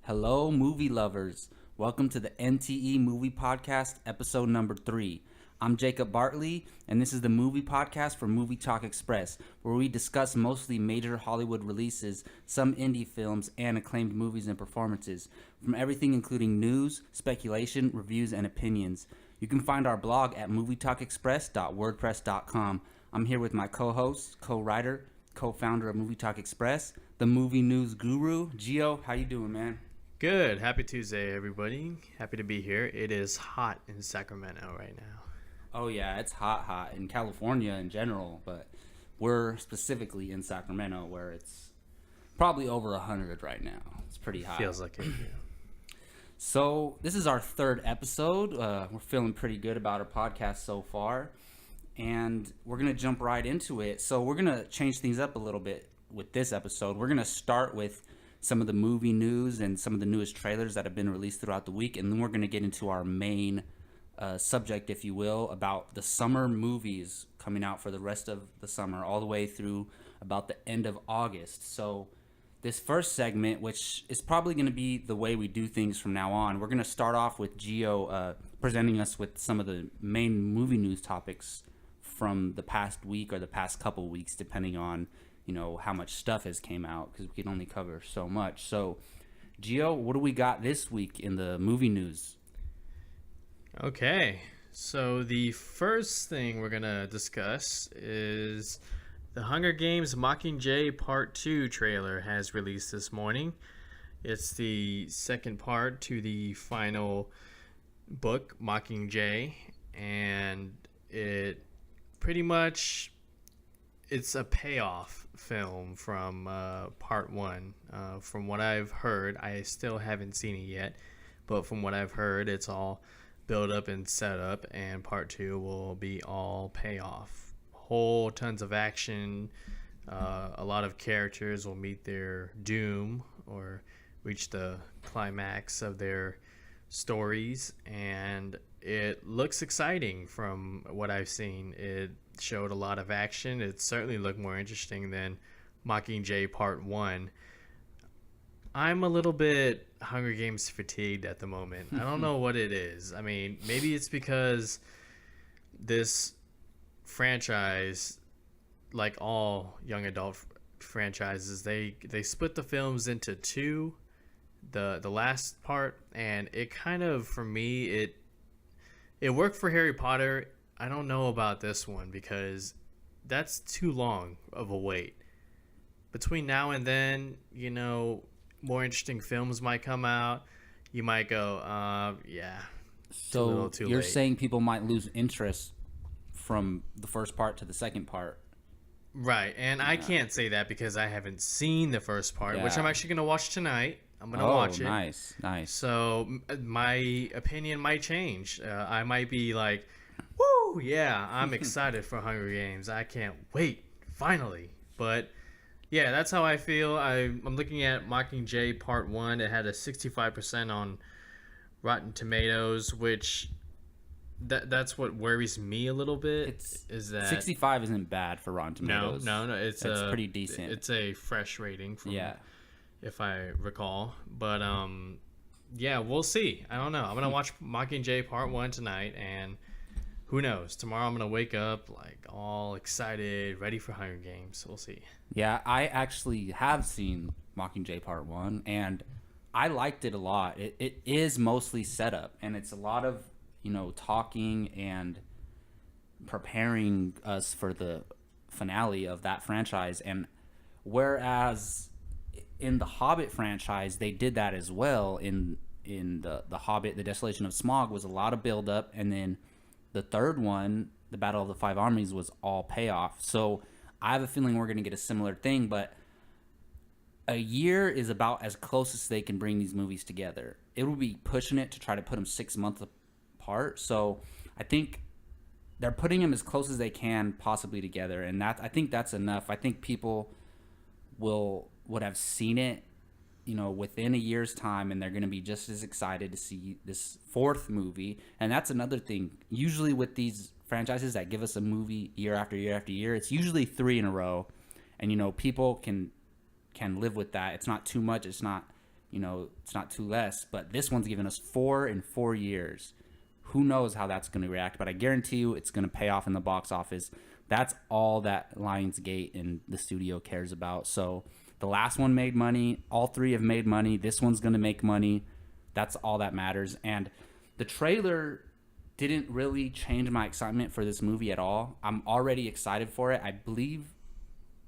Hello, movie lovers. Welcome to the MTE Movie Podcast, episode number 3. I'm Jacob Bartley, and this is the movie podcast for Movie Talk Express, where we discuss mostly major Hollywood releases, some indie films, and acclaimed movies and performances, from everything including news, speculation, reviews, and opinions. You can find our blog at movietalkexpress.wordpress.com. I'm here with my co-host, co-writer, co-founder of Movie Talk Express, the movie news guru, Gio. How you doing, man? Good. Happy Tuesday, everybody. Happy to be here. It is hot in Sacramento right now. Oh, yeah, it's hot in California in general, but we're specifically in Sacramento where it's probably over 100 right now. It's pretty hot. Feels like it. Yeah. So this is our third episode. We're feeling pretty good about our podcast so far, and we're going to jump right into it. So we're going to change things up a little bit with this episode. We're going to start with some of the movie news and some of the newest trailers that have been released throughout the week, and then we're going to get into our main subject, if you will, about the summer movies coming out for the rest of the summer, all the way through about the end of August. So this first segment, which is probably going to be the way we do things from now on, we're going to start off with Gio presenting us with some of the main movie news topics from the past week or the past couple weeks, depending on how much stuff has came out, because we can only cover so much. So, Gio, what do we got this week in the movie news? Okay, so the first thing we're going to discuss is the Hunger Games Mockingjay Part 2 trailer has released this morning. It's the second part to the final book, Mockingjay, and it pretty much, it's a payoff film from part 1. From what I've heard, I still haven't seen it yet, but from what I've heard, it's all build up and set up, and part 2 will be all payoff. Whole tons of action. A lot of characters will meet their doom or reach the climax of their stories, and it looks exciting from what I've seen. It showed a lot of action. It certainly looked more interesting than Mockingjay Part 1. I'm a little bit Hunger Games fatigued at the moment. I don't know what it is. I mean, maybe it's because this franchise, like all young adult franchises, they split the films into two. The last part, and it kind of, for me, it worked for Harry Potter. I don't know about this one because that's too long of a wait. Between now and then, more interesting films might come out. You might go, yeah. So you're late. Saying people might lose interest from the first part to the second part. Right, and I can't say that because I haven't seen the first part, which I'm actually going to watch tonight. I'm going to watch it. Nice. So my opinion might change. I might be like, woo, yeah, I'm excited for Hunger Games. I can't wait, finally. But yeah, that's how I feel. I'm looking at Mockingjay Part 1. It had a 65% on Rotten Tomatoes, which that's what worries me a little bit. Is that 65 isn't bad for Rotten Tomatoes. No, it's pretty decent. It's a fresh rating from if I recall. But yeah, we'll see. I don't know. I'm gonna watch Mockingjay Part 1 tonight, and who knows? Tomorrow I'm gonna wake up like all excited, ready for Hunger Games. We'll see. Yeah, I actually have seen Mockingjay Part 1, and I liked it a lot. It is mostly setup, and it's a lot of talking and preparing us for the finale of that franchise. And whereas in the Hobbit franchise, they did that as well. In the Hobbit, The Desolation of Smaug was a lot of build up, and then the third one, The Battle of the Five Armies, was all payoff. So I have a feeling we're going to get a similar thing, but a year is about as close as they can bring these movies together. It will be pushing it to try to put them 6 months apart. So I think they're putting them as close as they can possibly together, and I think that's enough. I think people would have seen it, within a year's time, and they're going to be just as excited to see this fourth movie. And that's another thing. Usually with these franchises that give us a movie year after year after year, it's usually 3 in a row, and people can live with that. It's not too much. It's not it's not too less. But this one's given us 4 in 4 years. Who knows how that's going to react? But I guarantee you it's going to pay off in the box office. That's all that Lionsgate and the studio cares about. So the last one made money. All 3 have made money. This one's going to make money. That's all that matters. And the trailer didn't really change my excitement for this movie at all. I'm already excited for it. I believe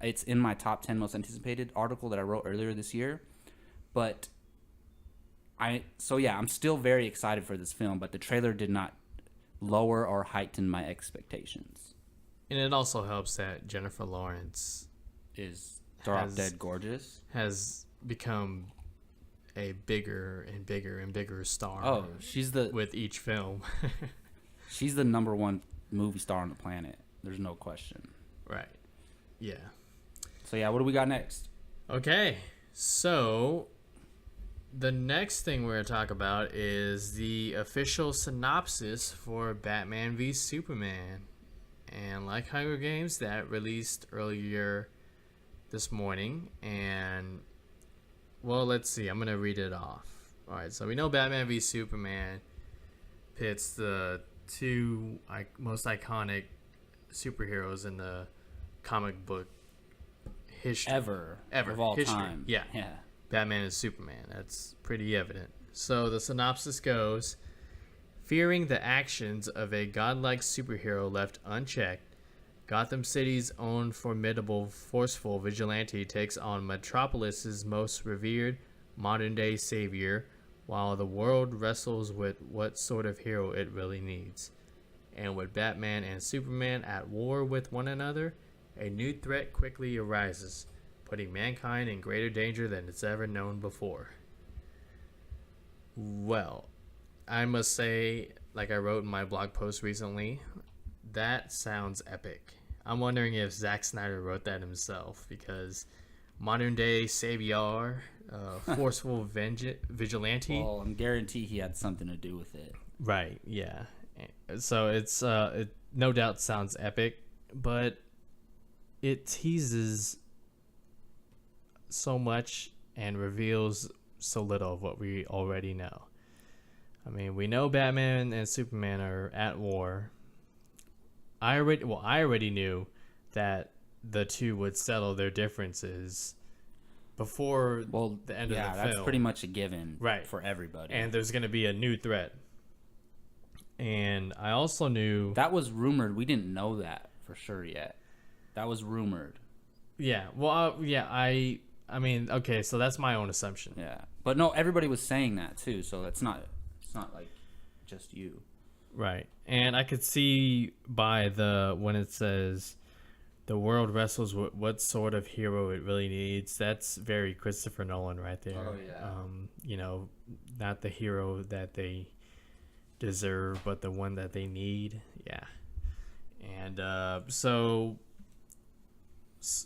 it's in my top 10 most anticipated article that I wrote earlier this year. But I'm still very excited for this film, but the trailer did not lower or heighten my expectations. And it also helps that Jennifer Lawrence Is drop dead gorgeous. has become a bigger and bigger and bigger star. Oh, with each film. She's the number 1 movie star on the planet. There's no question. Right. Yeah. So yeah, what do we got next? Okay. So the next thing we're going to talk about is the official synopsis for Batman v Superman. And like Hunger Games, that released earlier this morning. And, well, let's see. I'm going to read it off. All right, so we know Batman v Superman pits the 2 most iconic superheroes in the comic book history. Ever. Of all history. time. Yeah. Batman and Superman. That's pretty evident. So the synopsis goes, fearing the actions of a godlike superhero left unchecked, Gotham City's own formidable, forceful vigilante takes on Metropolis's most revered modern-day savior, while the world wrestles with what sort of hero it really needs. And with Batman and Superman at war with one another, a new threat quickly arises, putting mankind in greater danger than it's ever known before. Well, I must say, like I wrote in my blog post recently, that sounds epic. I'm wondering if Zack Snyder wrote that himself, because modern day savior, forceful vigilante. Well, I'm guaranteed he had something to do with it. Right, yeah. So it no doubt sounds epic, but it teases so much and reveals so little of what we already know. I mean, we know Batman and Superman are at war. I already knew that the 2 would settle their differences before the end of the film. Yeah, that's pretty much a given, right, for everybody. And there's going to be a new threat. And I also knew that was rumored. We didn't know that for sure yet. That was rumored. Yeah. Well, I mean, okay, so that's my own assumption. Yeah. But no, everybody was saying that too, so it's not like just you. Right. And I could see by when it says the world wrestles with what sort of hero it really needs. That's very Christopher Nolan right there. Oh yeah. Not the hero that they deserve, but the one that they need. Yeah. And so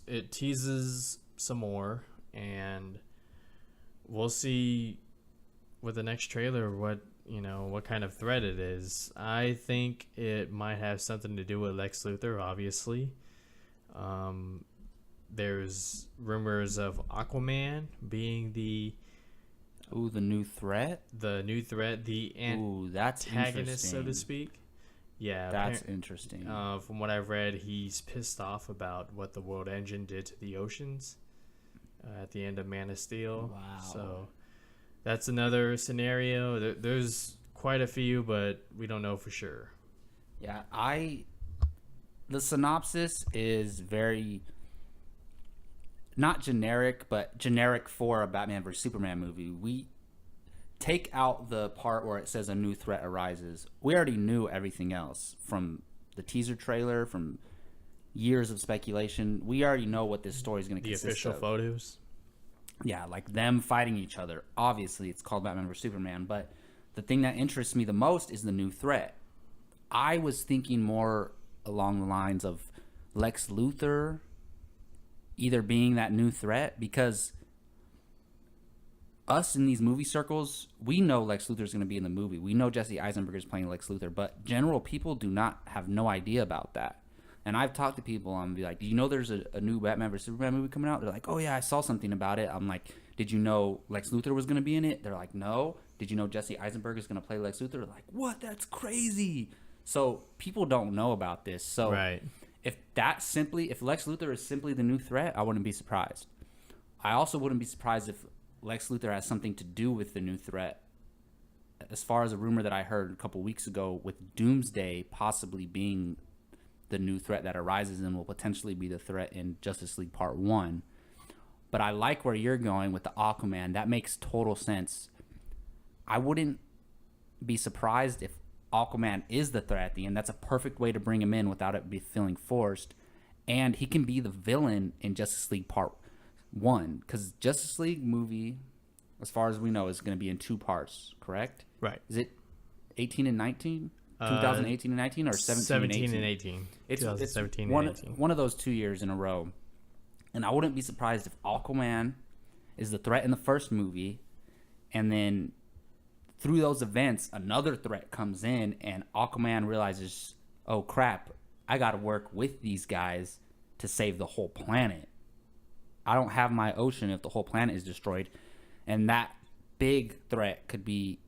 it teases some more, and we'll see with the next trailer what kind of threat it is. I think it might have something to do with Lex Luthor, obviously. There's rumors of Aquaman being the new threat? The new threat, the antagonist, so to speak. Yeah, that's interesting. From what I've read, he's pissed off about what the World Engine did to the oceans at the end of Man of Steel. Wow. So that's another scenario. There's quite a few, but we don't know for sure. Yeah, the synopsis is very not generic, but generic for a Batman vs Superman movie. We take out the part where it says a new threat arises. We already knew everything else from the teaser trailer, from years of speculation. We already know what this story is going to consist of. The official photos. Yeah, like them fighting each other. Obviously, it's called Batman vs Superman, but the thing that interests me the most is the new threat. I was thinking more along the lines of Lex Luthor either being that new threat, because us in these movie circles, we know Lex Luthor is going to be in the movie. We know Jesse Eisenberg is playing Lex Luthor, but general people do not have no idea about that. And I've talked to people and be like, do you know there's a new Batman vs Superman movie coming out? They're like, oh yeah, I saw something about it. I'm like, Did you know Lex Luthor was going to be in it? They're like, no. Did you know Jesse Eisenberg is going to play Lex Luthor? They're like, what? That's crazy. So people don't know about this. So Right. if Lex Luthor is simply the new threat, I wouldn't be surprised. I also wouldn't be surprised if Lex Luthor has something to do with the new threat. As far as a rumor that I heard a couple weeks ago, with Doomsday possibly being the new threat that arises and will potentially be the threat in Justice League Part 1. But I like where you're going with the Aquaman. That makes total sense. I wouldn't be surprised if Aquaman is the threat at the end. That's a perfect way to bring him in without it feeling forced. And he can be the villain in Justice League Part 1. Because Justice League movie, as far as we know, is going to be in 2 parts, correct? Right. Is it 18 and 19? 2018 and 19 or 17 and 18? It's 2017 and 18. One of those 2 years in a row. And I wouldn't be surprised if Aquaman is the threat in the first movie, and then through those events, another threat comes in, and Aquaman realizes, oh crap, I got to work with these guys to save the whole planet. I don't have my ocean if the whole planet is destroyed. And that big threat could be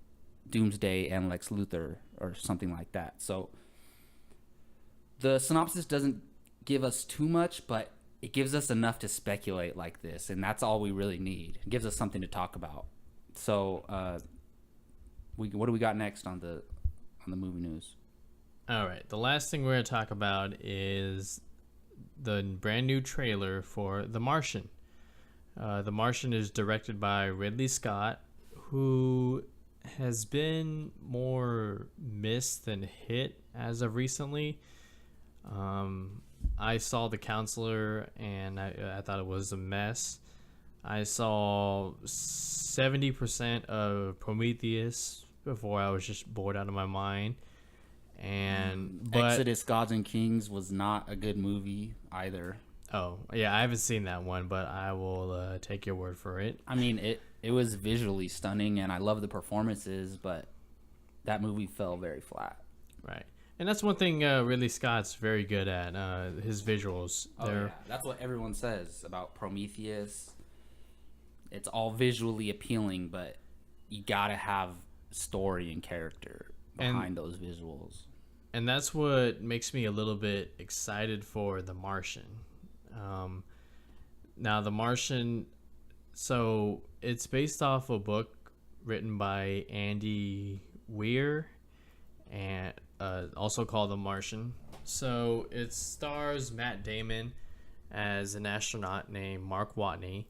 Doomsday and Lex Luthor or something like that. So the synopsis doesn't give us too much, but it gives us enough to speculate like this, and that's all we really need. It gives us something to talk about. So what do we got next on the movie news? All right. The last thing we're going to talk about is the brand new trailer for The Martian. The Martian is directed by Ridley Scott, who has been more missed than hit as of recently. I saw The Counselor, and I thought it was a mess. I saw 70% of Prometheus before I was just bored out of my mind. But Exodus: Gods and Kings was not a good movie either. Oh, yeah, I haven't seen that one, but I will take your word for it. I mean, it was visually stunning, and I love the performances, but that movie fell very flat. Right. And that's one thing Ridley Scott's very good at, his visuals. Oh, yeah. That's what everyone says about Prometheus. It's all visually appealing, but you gotta have story and character behind those visuals. And that's what makes me a little bit excited for The Martian. Now, The Martian, so it's based off a book written by Andy Weir, and also called The Martian. So it stars Matt Damon as an astronaut named Mark Watney.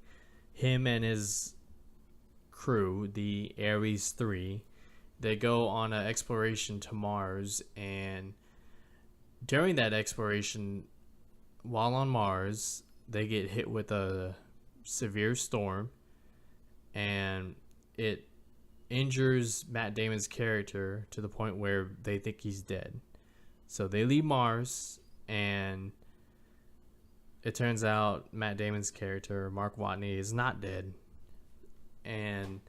Him and his crew, the Ares 3, they go on an exploration to Mars, and during that exploration, while on Mars, they get hit with a severe storm, and it injures Matt Damon's character to the point where they think he's dead. So they leave Mars, and it turns out Matt Damon's character, Mark Watney, is not dead. And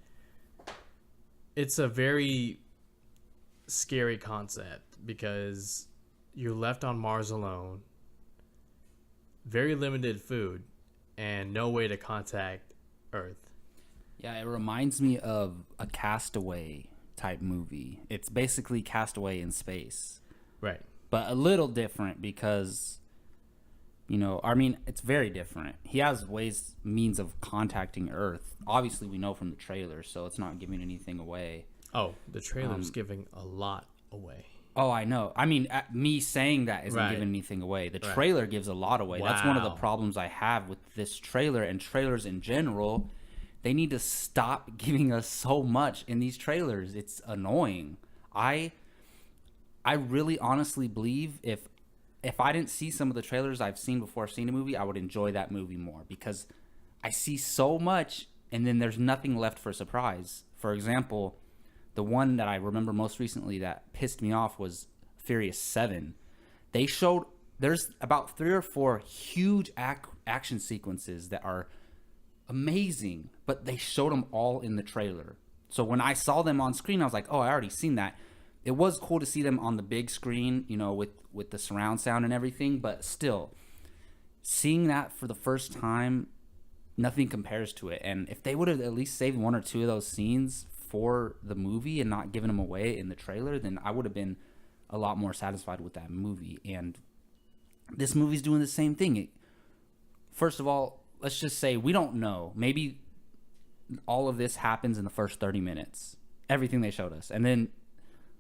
it's a very scary concept because you're left on Mars alone, very limited food, and no way to contact Earth. Yeah, it reminds me of a Castaway type movie. It's basically Castaway in space. Right. But a little different because, it's very different. He has means of contacting Earth. Obviously, we know from the trailer, so it's not giving anything away. Oh, the trailer's giving a lot away. Oh, I know. I mean, me saying that isn't giving anything away. The trailer gives a lot away. Wow. That's one of the problems I have with this trailer and trailers in general. They need to stop giving us so much in these trailers. It's annoying. I really honestly believe if I didn't see some of the trailers I've seen before I've seen a movie, I would enjoy that movie more because I see so much and then there's nothing left for surprise. For example, the one that I remember most recently that pissed me off was Furious 7. They showed there's about 3 or 4 huge action sequences that are amazing, but they showed them all in the trailer. So when I saw them on screen, I was like, oh, I already seen that. It was cool to see them on the big screen, with the surround sound and everything, but still, seeing that for the first time, nothing compares to it. And if they would have at least saved one or two of those scenes for the movie and not given them away in the trailer, then I would have been a lot more satisfied with that movie. And this movie's doing the same thing. First of all, let's just say we don't know. Maybe all of this happens in the first 30 minutes. Everything they showed us. And then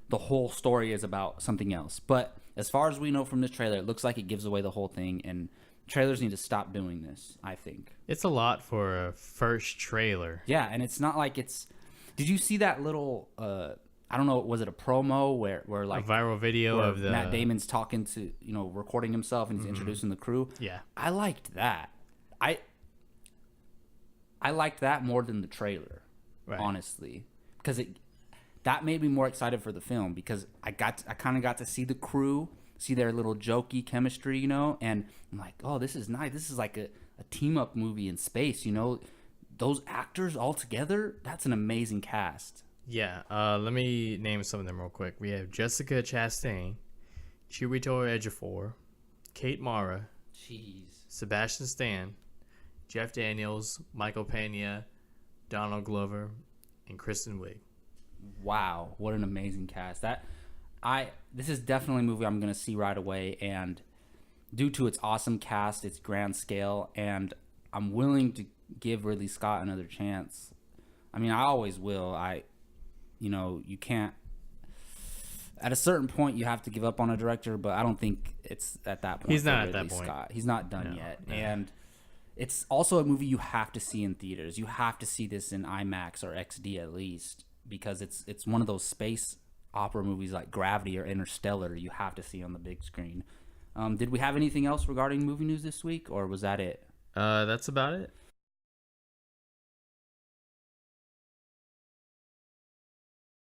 the whole story is about something else. But as far as we know from this trailer, it looks like it gives away the whole thing. And trailers need to stop doing this, I think. It's a lot for a first trailer. Yeah, and it's not like it's... Did you see that little... I don't know, was it a promo where like... A viral video of the... Matt Damon's talking to, recording himself and he's introducing the crew? Yeah. I liked that. I liked that more than the trailer, honestly. Because that made me more excited for the film because I kind of got to see the crew, see their little jokey chemistry, and I'm like, oh, this is nice. This is like a team-up movie in space, Those actors all together, that's an amazing cast. Yeah, let me name some of them real quick. We have Jessica Chastain, Chiwetel Ejiofor, Kate Mara, Sebastian Stan, Jeff Daniels, Michael Pena, Donald Glover, and Kristen Wiig. Wow, what an amazing cast. This is definitely a movie I'm going to see right away, and due to its awesome cast, its grand scale, and I'm willing to give Ridley Scott another chance. I mean, I always will. You can't... At a certain point, you have to give up on a director, but I don't think it's at that point. He's not at that point. Scott. He's not done yet. No. And it's also a movie you have to see in theaters. You have to see this in IMAX or XD at least, because it's one of those space opera movies like Gravity or Interstellar you have to see on the big screen. Did we have anything else regarding movie news this week, or was that it? That's about it.